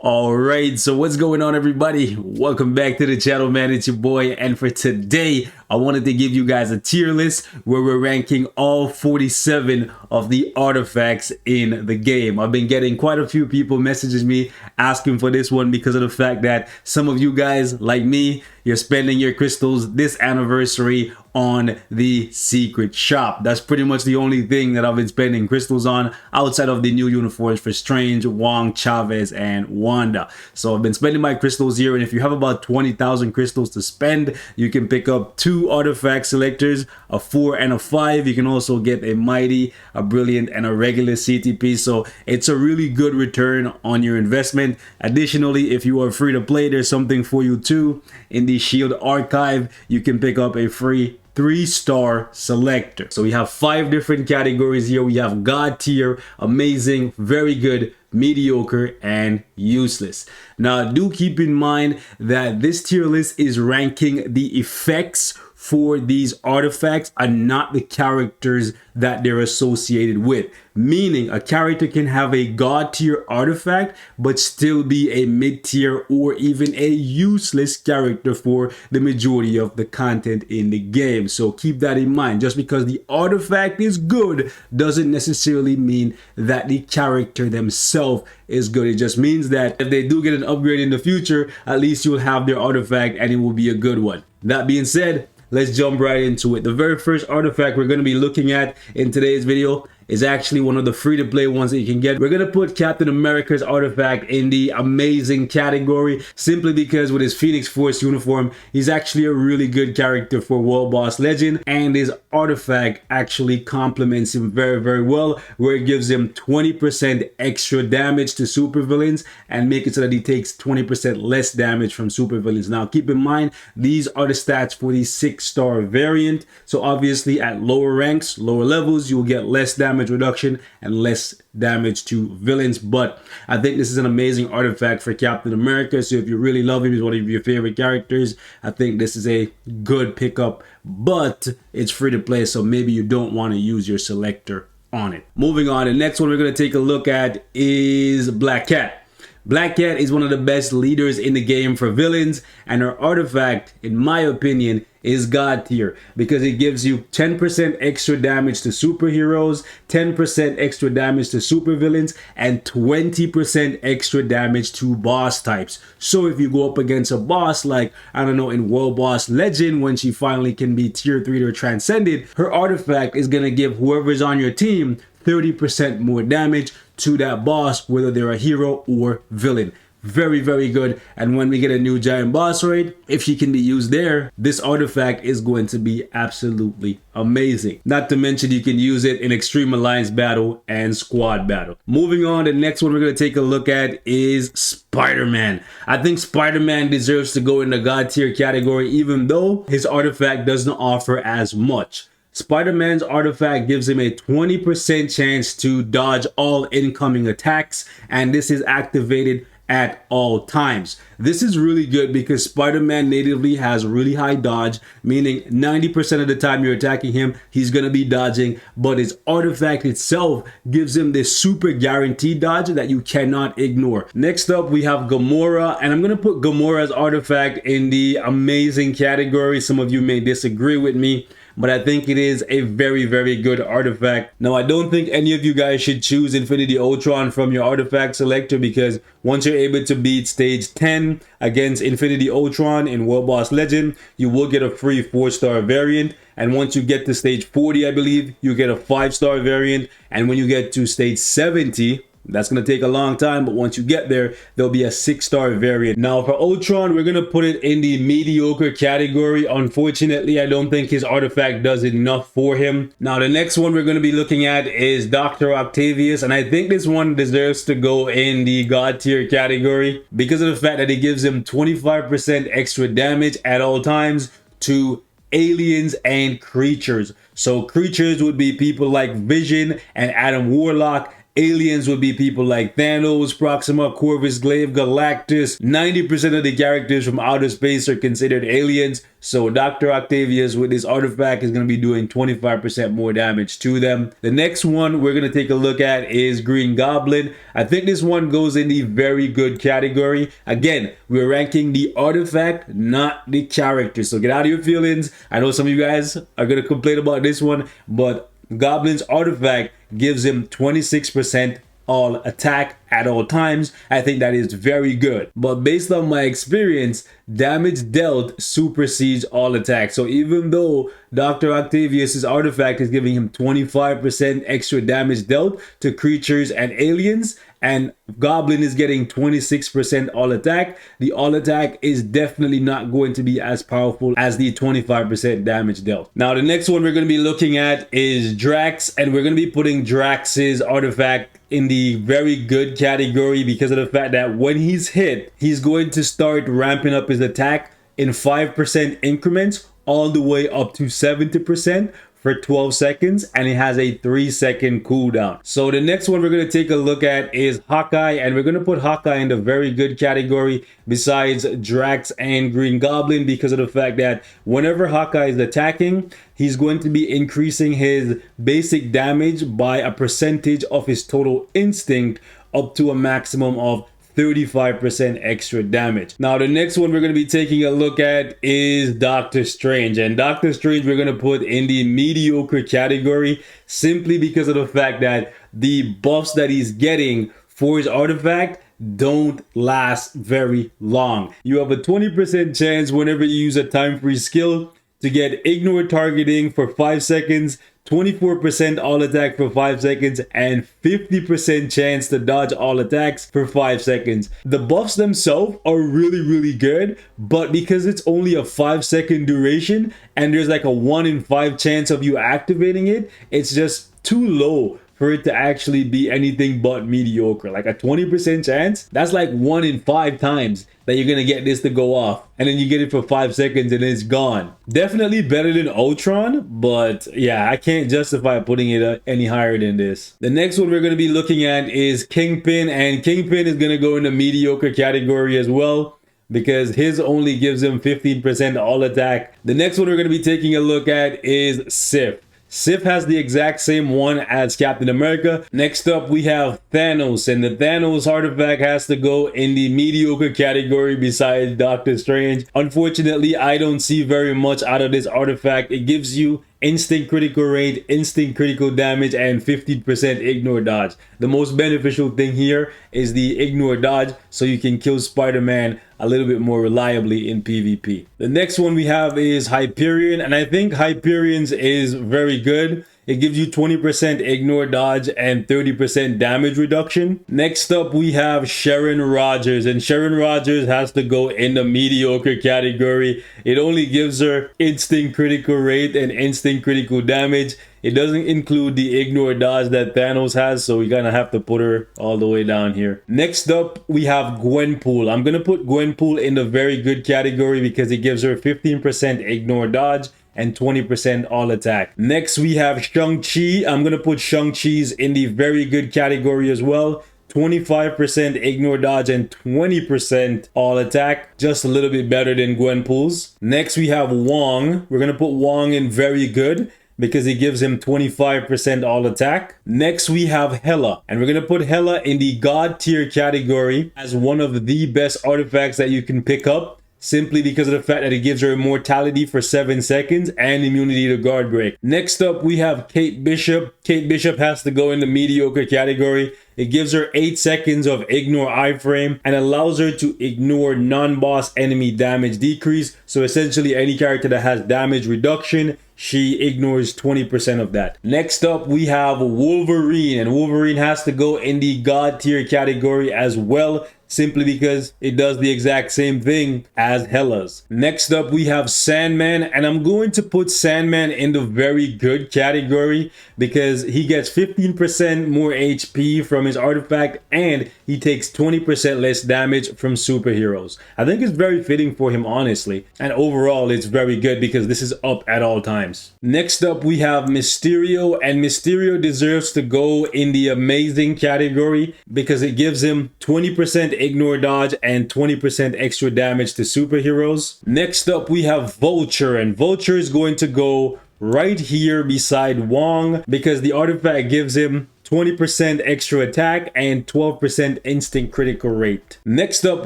Alright, so what's going on, everybody? Welcome back to the channel, man. It's your boy, and for today I wanted to give you guys a tier list where we're ranking all 47 of the artifacts in the game. I've been getting quite a few people messaging me asking for this one because of the fact that some of you guys, like me, you're spending your crystals this anniversary on the secret shop. That's pretty much the only thing that I've been spending crystals on outside of the new uniforms for Strange, Wong, Chavez, and Wanda. So I've been spending my crystals here, and if you have about 20,000 crystals to spend, you can pick up 2 artifact selectors, a 4 and a 5. You can also get a mighty, a brilliant, and a regular CTP. So it's a really good return on your investment. Additionally, if you are free to play, there's something for you too. In the Shield archive, you can pick up a free 3-star selector. So we have 5 different categories here. We have God tier, amazing, very good, mediocre, and useless. Now do keep in mind that this tier list is ranking the effects for these artifacts and not the characters that they're associated with. Meaning a character can have a God tier artifact but still be a mid tier or even a useless character for the majority of the content in the game. So keep that in mind. Just because the artifact is good doesn't necessarily mean that the character themselves is good. It just means that if they do get an upgrade in the future, at least you'll have their artifact and it will be a good one. That being said, let's jump right into it. The very first artifact we're going to be looking at in today's video is actually one of the free-to-play ones that you can get. We're going to put Captain America's artifact in the amazing category simply because with his Phoenix Force uniform, he's actually a really good character for World Boss Legend, and his artifact actually complements him very, very well, where it gives him 20% extra damage to supervillains and make it so that he takes 20% less damage from supervillains. Now, keep in mind, these are the stats for the 6-star variant. So obviously at lower ranks, lower levels, you'll get less damage reduction and less damage to villains, but I think this is an amazing artifact for Captain America. So if you really love him, he's one of your favorite characters, I think this is a good pickup, but it's free to play, so maybe you don't want to use your selector on it. Moving on, the next one we're going to take a look at is Black Cat. Black Cat is one of the best leaders in the game for villains, and her artifact, in my opinion, is God tier because it gives you 10% extra damage to superheroes, 10% extra damage to supervillains, and 20% extra damage to boss types. So if you go up against a boss like, I don't know, in World Boss Legend, when she finally can be tier 3 or transcended, her artifact is going to give whoever's on your team 30% more damage to that boss, whether they're a hero or villain. Very, very good. And when we get a new giant boss raid, if she can be used there, this artifact is going to be absolutely amazing. Not to mention you can use it in Extreme Alliance battle and squad battle. Moving on, the next one we're going to take a look at is Spider-Man. I think Spider-Man deserves to go in the God tier category, even though his artifact doesn't offer as much. Spider-Man's artifact gives him a 20% chance to dodge all incoming attacks, and this is activated at all times. This is really good because Spider-Man natively has really high dodge, meaning 90% of the time you're attacking him, he's going to be dodging, but his artifact itself gives him this super guaranteed dodge that you cannot ignore. Next up, we have Gamora, and I'm going to put Gamora's artifact in the amazing category. Some of you may disagree with me, but I think it is a very, very good artifact. Now, I don't think any of you guys should choose Infinity Ultron from your artifact selector because once you're able to beat stage 10 against Infinity Ultron in World Boss Legend, you will get a free 4-star variant. And once you get to stage 40, I believe, you get a 5-star variant. And when you get to stage 70, that's going to take a long time, but once you get there, there'll be a 6-star variant. Now for Ultron, we're going to put it in the mediocre category. Unfortunately, I don't think his artifact does enough for him. Now the next one we're going to be looking at is Dr. Octavius, and I think this one deserves to go in the God tier category because of the fact that it gives him 25% extra damage at all times to aliens and creatures. So creatures would be people like Vision and Adam Warlock. Aliens would be people like Thanos, Proxima, Corvus Glaive, Galactus. 90% of the characters from outer space are considered aliens. So Dr. Octavius with his artifact is going to be doing 25% more damage to them. The next one we're going to take a look at is Green Goblin. I think this one goes in the very good category. Again, we're ranking the artifact, not the character. So get out of your feelings. I know some of you guys are going to complain about this one, but Goblin's artifact gives him 26% all attack at all times. I think that is very good. But based on my experience, damage dealt supersedes all attack. So even though Dr. Octavius's artifact is giving him 25% extra damage dealt to creatures and aliens, and Goblin is getting 26% all attack, the all attack is definitely not going to be as powerful as the 25% damage dealt. Now, the next one we're going to be looking at is Drax, and we're going to be putting Drax's artifact in the very good category because of the fact that when he's hit, he's going to start ramping up his attack in 5% increments all the way up to 70% for 12 seconds, and it has a 3-second cooldown. So the next one we're going to take a look at is Hawkeye, and we're going to put Hawkeye in the very good category besides Drax and Green Goblin because of the fact that whenever Hawkeye is attacking, he's going to be increasing his basic damage by a percentage of his total instinct up to a maximum of 35% extra damage. Now, the next one we're going to be taking a look at is Doctor Strange. And Doctor Strange we're going to put in the mediocre category simply because of the fact that the buffs that he's getting for his artifact don't last very long. You have a 20% chance whenever you use a time-free skill to get ignore targeting for 5 seconds, 24% all attack for 5 seconds, and 50% chance to dodge all attacks for 5 seconds. The buffs themselves are really good, but because it's only a 5-second duration and there's like a 1 in 5 chance of you activating it, it's just too low for it to actually be anything but mediocre. Like a 20% chance, that's like 1 in 5 times that you're gonna get this to go off, and then you get it for 5 seconds and it's gone. Definitely better than Ultron, but yeah, I can't justify putting it any higher than this. The next one we're gonna be looking at is Kingpin, and Kingpin is gonna go in the mediocre category as well because his only gives him 15% all attack. The next one we're gonna be taking a look at is Sif. Sif has the exact same one as Captain America. Next up, we have Thanos, and the Thanos artifact has to go in the mediocre category besides Doctor Strange. Unfortunately, I don't see very much out of this artifact. It gives you instant critical rate, instant critical damage, and 15% ignore dodge. The most beneficial thing here is the ignore dodge, so you can kill Spider-Man a little bit more reliably in PvP. The next one we have is Hyperion, and I think Hyperion's is very good. It gives you 20% ignore dodge and 30% damage reduction. Next up, we have Sharon Rodgers, and Sharon Rodgers has to go in the mediocre category. It only gives her instant critical rate and instant critical damage. It doesn't include the ignore dodge that Thanos has, so we're gonna have to put her all the way down here. Next up, we have Gwenpool. I'm gonna put Gwenpool in the very good category because it gives her 15% ignore dodge and 20% all attack. Next, we have Shang-Chi. I'm gonna put Shang-Chi's in the very good category as well. 25% ignore dodge and 20% all attack, just a little bit better than Gwenpool's. Next, we have Wong. We're gonna put Wong in very good because it gives him 25% all attack. Next, we have Hela, and we're gonna put Hela in the God tier category as one of the best artifacts that you can pick up, simply because of the fact that it gives her immortality for 7 seconds and immunity to guard break. Next up, we have Kate Bishop. Kate Bishop has to go in the mediocre category. It gives her 8 seconds of ignore iframe and allows her to ignore non-boss enemy damage decrease. So essentially any character that has damage reduction, she ignores 20% of that. Next up, we have Wolverine, and Wolverine has to go in the God tier category as well, simply because it does the exact same thing as Hela's. Next up, we have Sandman, and I'm going to put Sandman in the very good category because he gets 15% more HP from his artifact and he takes 20% less damage from superheroes. I think it's very fitting for him, honestly, and overall it's very good because this is up at all times. WEBCAMS. Next up, we have Mysterio, and Mysterio deserves to go in the amazing category because it gives him 20% ignore dodge and 20% extra damage to superheroes. Next up, we have Vulture, and Vulture is going to go right here beside Wong because the artifact gives him 20% extra attack and 12% instant critical rate. Next up,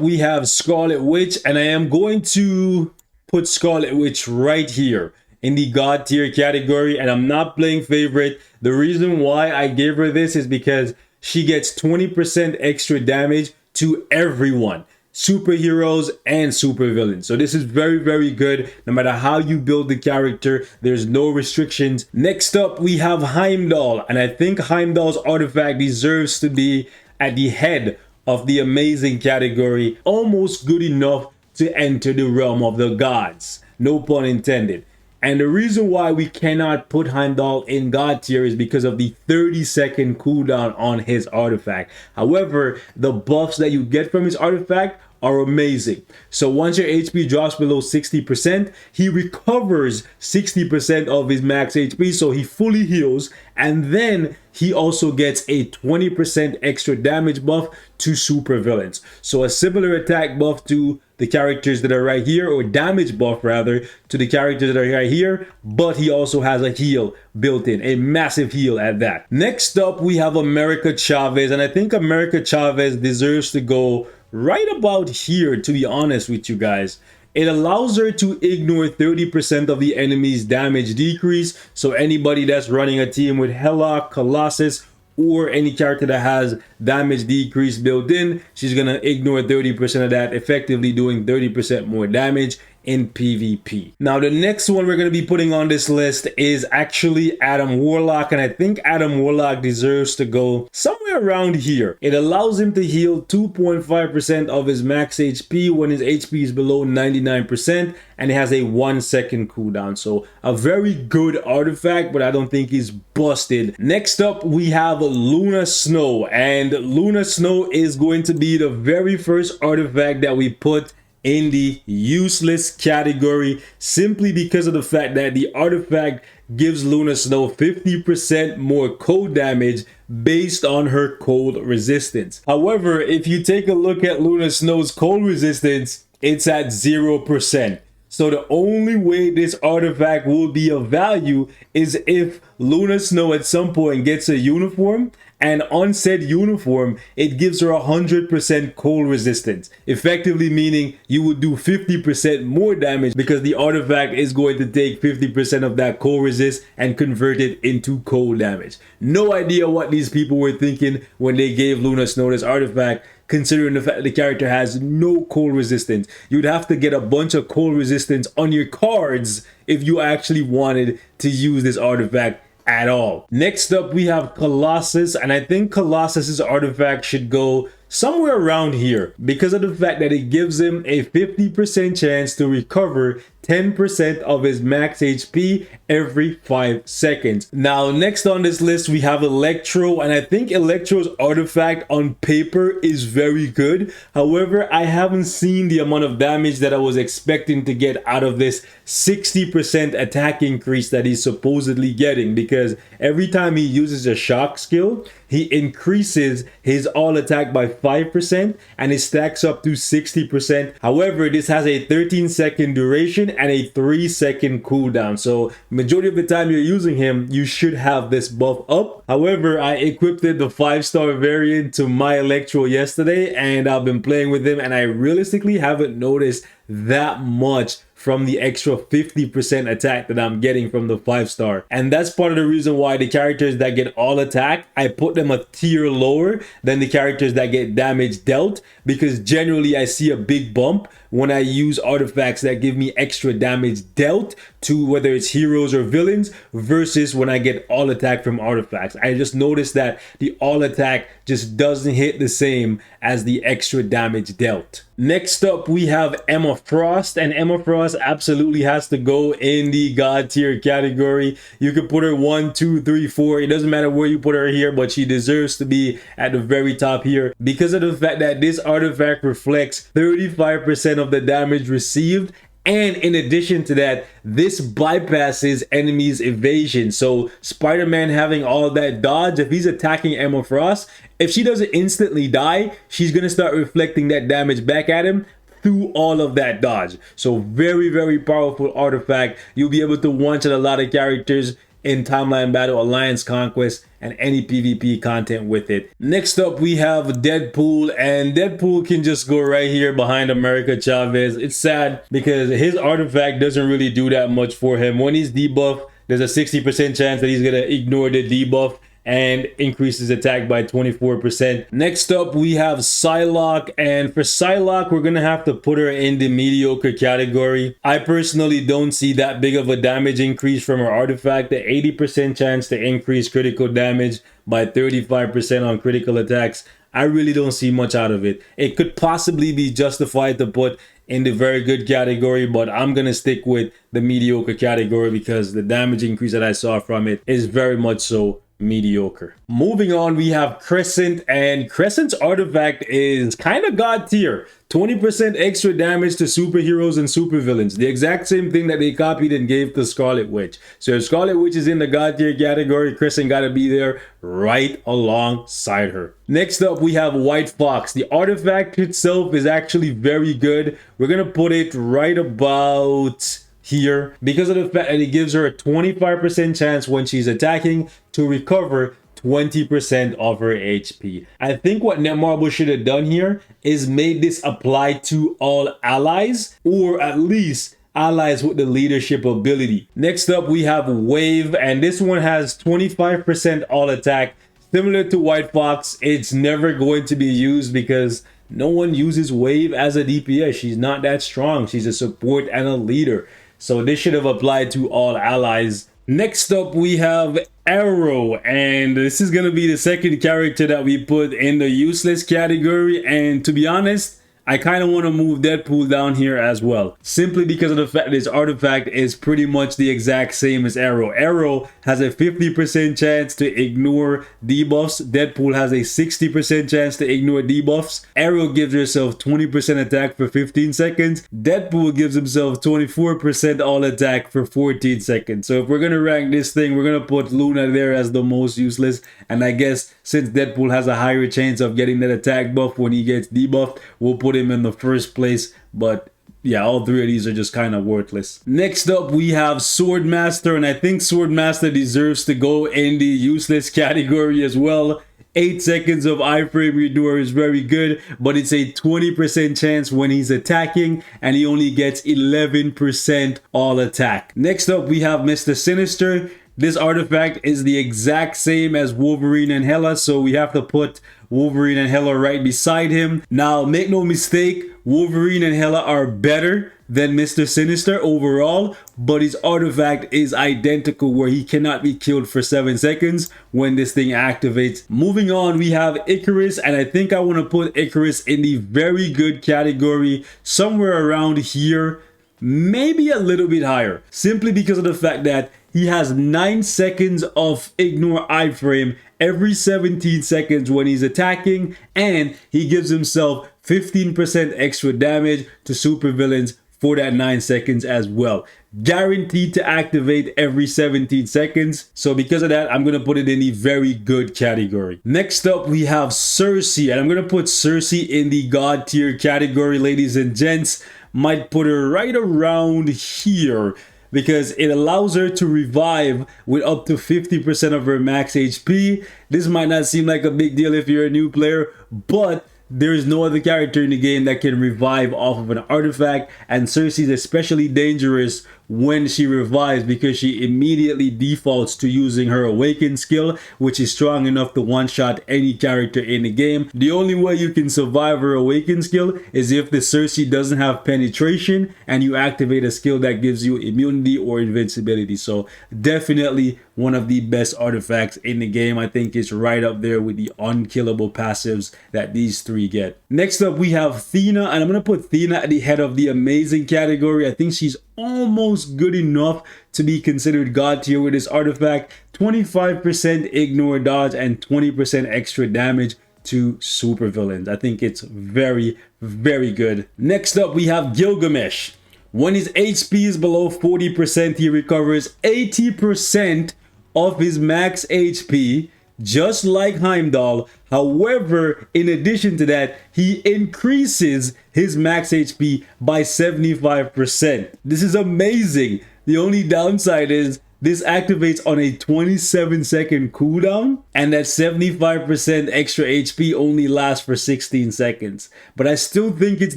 we have Scarlet Witch, and I am going to put Scarlet Witch right here in the God tier category, and I'm not playing favorite. The reason why I gave her this is because she gets 20% extra damage to everyone, superheroes and supervillains. So this is very, very good. No matter how you build the character, there's no restrictions. Next up, we have Heimdall, and I think Heimdall's artifact deserves to be at the head of the amazing category, almost good enough to enter the realm of the gods. No pun intended. And the reason why we cannot put Heimdall in God tier is because of the 30-second cooldown on his artifact. However, the buffs that you get from his artifact are amazing. So once your HP drops below 60%, he recovers 60% of his max HP, so he fully heals, and then he also gets a 20% extra damage buff to supervillains. So a similar attack buff to the characters that are right here, or damage buff rather, to the characters that are right here, but he also has a heal built in, a massive heal at that. Next up, we have America Chavez, and I think America Chavez deserves to go right about here, to be honest with you guys. It allows her to ignore 30% of the enemy's damage decrease, so anybody that's running a team with Hela, Colossus, or any character that has damage decrease built in, she's gonna ignore 30% of that, effectively doing 30% more damage in PvP. Now the next one we're going to be putting on this list is actually Adam Warlock, and I think Adam Warlock deserves to go somewhere around here. It allows him to heal 2.5% of his max HP when his HP is below 99%, and it has a 1-second cooldown. So a very good artifact, but I don't think he's busted. Next up, we have Luna Snow, and Luna Snow is going to be the very first artifact that we put in the useless category, simply because of the fact that the artifact gives Luna Snow 50% more cold damage based on her cold resistance. However, if you take a look at Luna Snow's cold resistance, it's at 0%. So the only way this artifact will be of value is if Luna Snow at some point gets a uniform, and on said uniform, it gives her 100% cold resistance, effectively meaning you would do 50% more damage because the artifact is going to take 50% of that cold resist and convert it into cold damage. No idea what these people were thinking when they gave Luna Snow this artifact, considering the fact that the character has no cold resistance. You'd have to get a bunch of cold resistance on your cards if you actually wanted to use this artifact at all. Next up, we have Colossus, and I think Colossus's artifact should go somewhere around here because of the fact that it gives him a 50% chance to recover 10% of his max HP every 5 seconds. Now, next on this list, we have Electro, and I think Electro's artifact on paper is very good. However, I haven't seen the amount of damage that I was expecting to get out of this 60% attack increase that he's supposedly getting, because every time he uses a shock skill, he increases his all attack by 5% and it stacks up to 60%. However, this has a 13-second duration and a 3-second cooldown. So majority of the time you're using him, you should have this buff up. However, I equipped the 5-star variant to my Electro yesterday, and I've been playing with him, and I realistically haven't noticed that much from the extra 50% attack that I'm getting from the 5-star. And that's part of the reason why the characters that get all attack, I put them a tier lower than the characters that get damage dealt, because generally I see a big bump when I use artifacts that give me extra damage dealt to whether it's heroes or villains versus when I get all attack from artifacts. I just noticed that the all attack just doesn't hit the same as the extra damage dealt. Next up, we have Emma Frost, and Emma Frost absolutely has to go in the God tier category. You could put her 1, 2, 3, 4. It doesn't matter where you put her here, but she deserves to be at the very top here because of the fact that this artifact reflects 35% of the damage received And in addition to that, this bypasses enemies' evasion. So Spider-Man having all that dodge, if he's attacking Emma Frost, if she doesn't instantly die, she's going to start reflecting that damage back at him through all of that dodge. So very, very powerful artifact. You'll be able to one-shot a lot of characters in Timeline Battle, Alliance Conquest, and any PvP content with it. Next up, we have Deadpool, and Deadpool can just go right here behind America Chavez. It's sad because his artifact doesn't really do that much for him. When he's debuffed, there's a 60% chance that he's gonna ignore the debuff and increase his attack by 24%. Next up, we have Psylocke, and for Psylocke, we're gonna have to put her in the mediocre category. I personally don't see that big of a damage increase from her artifact. The 80% chance to increase critical damage by 35% on critical attacks. I really don't see much out of it. It could possibly be justified to put in the very good category, but I'm gonna stick with the mediocre category because the damage increase that I saw from it is very much so mediocre. Moving on, we have Crescent, and Crescent's artifact is kind of god tier. 20% extra damage to superheroes and supervillains. The exact same thing that they copied and gave to Scarlet Witch. So if Scarlet Witch is in the god tier category, Crescent gotta be there right alongside her. Next up, we have White Fox. The artifact itself is actually very good. We're gonna put it right about here because of the fact that it gives her a 25% chance when she's attacking to recover 20% of her HP. I think what Netmarble should have done here is made this apply to all allies, or at least allies with the leadership ability. Next up, we have Wave, and this one has 25% all attack. Similar to White Fox, it's never going to be used because no one uses Wave as a DPS. She's not that strong. She's a support and a leader. So this should have applied to all allies. Next up, we have Arrow, and this is going to be the second character that we put in the useless category. And to be honest, I kind of want to move Deadpool down here as well, simply because of the fact that his artifact is pretty much the exact same as Arrow. Arrow has a 50% chance to ignore debuffs. Deadpool has a 60% chance to ignore debuffs. Arrow gives herself 20% attack for 15 seconds. Deadpool gives himself 24% all attack for 14 seconds. So if we're going to rank this thing, we're going to put Luna there as the most useless. And I guess since Deadpool has a higher chance of getting that attack buff when he gets debuffed, we'll put him in the first place. But yeah, all three of these are just kind of worthless. Next up, we have Swordmaster, and I think Swordmaster deserves to go in the useless category as well. 8 seconds of iframe redoer is very good, but it's a 20% chance when he's attacking, and he only gets 11% all attack. Next up, we have Mr. Sinister. This artifact is the exact same as Wolverine and Hela, so we have to put Wolverine and Hela right beside him. Now, make no mistake, Wolverine and Hela are better than Mr. Sinister overall, but his artifact is identical where he cannot be killed for 7 seconds when this thing activates. Moving on, we have Icarus, and I think I want to put Icarus in the very good category, somewhere around here, maybe a little bit higher, simply because of the fact that he has 9 seconds of ignore iframe every 17 seconds when he's attacking, and he gives himself 15% extra damage to supervillains for that 9 seconds as well. Guaranteed to activate every 17 seconds. So because of that, I'm going to put it in the very good category. Next up, we have Cersei, and I'm going to put Cersei in the god tier category, ladies and gents. Might put her right around here, because it allows her to revive with up to 50% of her max HP. This might not seem like a big deal if you're a new player, but there is no other character in the game that can revive off of an artifact, and Cersei is especially dangerous when she revives because she immediately defaults to using her awaken skill, which is strong enough to one-shot any character in the game. The only way you can survive her awaken skill is if the Cersei doesn't have penetration and you activate a skill that gives you immunity or invincibility. So definitely one of the best artifacts in the game. I think it's right up there with the unkillable passives that these three get. Next up, we have Theena, and I'm going to put Theena at the head of the amazing category. I think she's almost good enough to be considered god tier with this artifact. 25% ignore dodge and 20% extra damage to supervillains. I think it's very, very good. Next up, we have Gilgamesh. When his HP is below 40%, he recovers 80% of his max HP, just like Heimdall. However, in addition to that, he increases his max HP by 75%. This is amazing. The only downside is this activates on a 27-second cooldown, and that 75% extra HP only lasts for 16 seconds. But I still think it's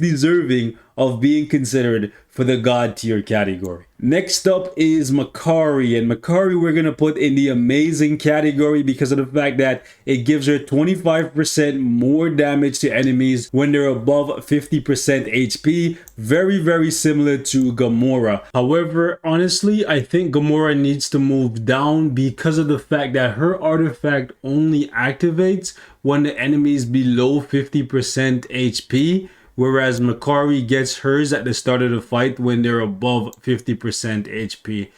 deserving of being considered for the God tier category. Next up is Makari, and Makari we're gonna put in the amazing category because of the fact that it gives her 25% more damage to enemies when they're above 50% HP. Very, very similar to Gamora. However, honestly, I think Gamora needs to move down because of the fact that her artifact only activates when the enemy is below 50% HP. Whereas Makari gets hers at the start of the fight when they're above 50% HP.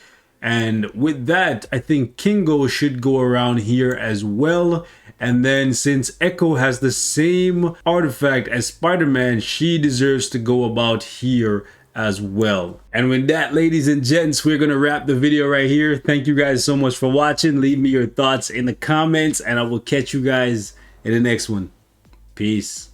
And with that, I think Kingo should go around here as well. And then since Echo has the same artifact as Spider-Man, she deserves to go about here as well. And with that, ladies and gents, we're gonna wrap the video right here. Thank you guys so much for watching. Leave me your thoughts in the comments, and I will catch you guys in the next one. Peace.